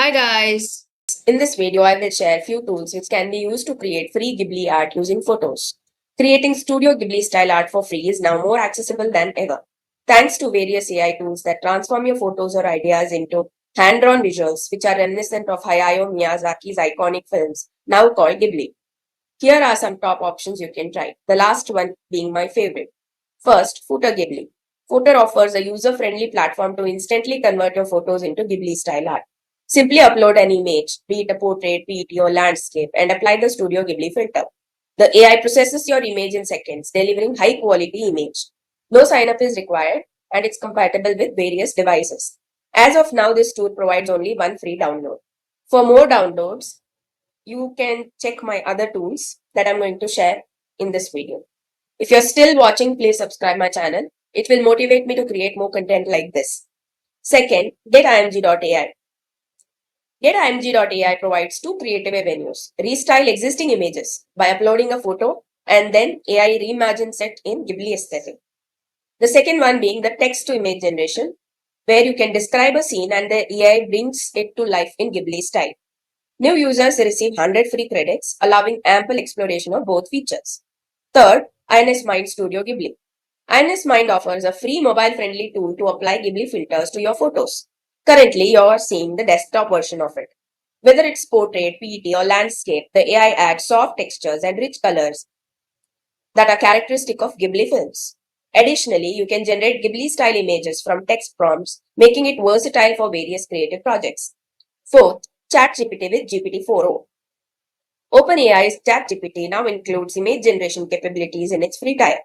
Hi guys! In this video, I will share few tools which can be used to create free Ghibli art using photos. Creating Studio Ghibli style art for free is now more accessible than ever. Thanks to various AI tools that transform your photos or ideas into hand-drawn visuals which are reminiscent of Hayao Miyazaki's iconic films, now called Ghibli. Here are some top options you can try, the last one being my favorite. First, Footer Ghibli. Footer offers a user-friendly platform to instantly convert your photos into Ghibli style art. Simply upload an image, be it a portrait, PET, or landscape, and apply the Studio Ghibli filter. The AI processes your image in seconds, delivering high quality image. No sign up is required, and it's compatible with various devices. As of now, this tool provides only one free download. For more downloads, you can check my other tools that I'm going to share in this video. If you're still watching, please subscribe my channel. It will motivate me to create more content like this. Second, GetIMG.ai. GetIMG.ai provides two creative avenues. Restyle existing images by uploading a photo and then AI reimagines it in Ghibli aesthetic. The second one being the text to image generation, where you can describe a scene and the AI brings it to life in Ghibli style. New users receive 100 free credits, allowing ample exploration of both features. Third, INS Mind Studio Ghibli. INS Mind offers a free mobile-friendly tool to apply Ghibli filters to your photos. Currently, you are seeing the desktop version of it. Whether it's portrait, PET, or landscape, the AI adds soft textures and rich colors that are characteristic of Ghibli films. Additionally, you can generate Ghibli-style images from text prompts, making it versatile for various creative projects. Fourth, ChatGPT with GPT-4o. OpenAI's ChatGPT now includes image generation capabilities in its free tier.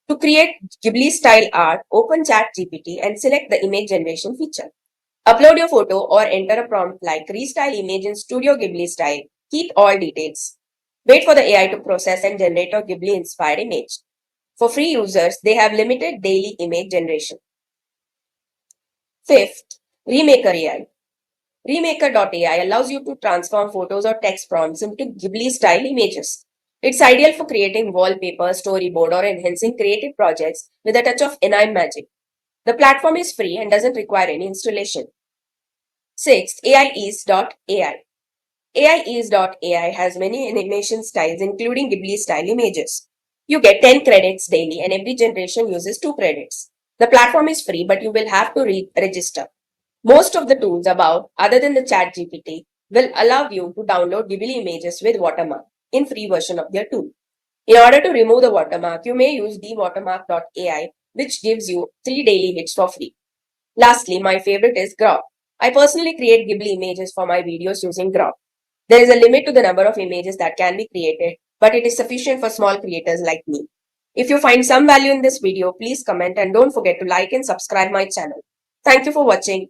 To create Ghibli-style art, open ChatGPT and select the image generation feature. Upload your photo or enter a prompt like restyle image in Studio Ghibli style. Keep all details. Wait for the AI to process and generate a Ghibli-inspired image. For free users, they have limited daily image generation. Fifth, Remaker AI. Remaker.ai allows you to transform photos or text prompts into Ghibli-style images. It's ideal for creating wallpaper, storyboard, or enhancing creative projects with a touch of anime magic. The platform is free and doesn't require any installation. Sixth, AIEase.ai. AIEase.ai has many animation styles, including Ghibli-style images. You get 10 credits daily, and every generation uses 2 credits. The platform is free, but you will have to register. Most of the tools above, other than the ChatGPT, will allow you to download Ghibli images with watermark in free version of their tool. In order to remove the watermark, you may use dwatermark.ai, which gives you 3 daily hits for free. Lastly, my favorite is Grok. I personally create Ghibli images for my videos using Grok. There is a limit to the number of images that can be created, but it is sufficient for small creators like me. If you find some value in this video, please comment and don't forget to like and subscribe my channel. Thank you for watching.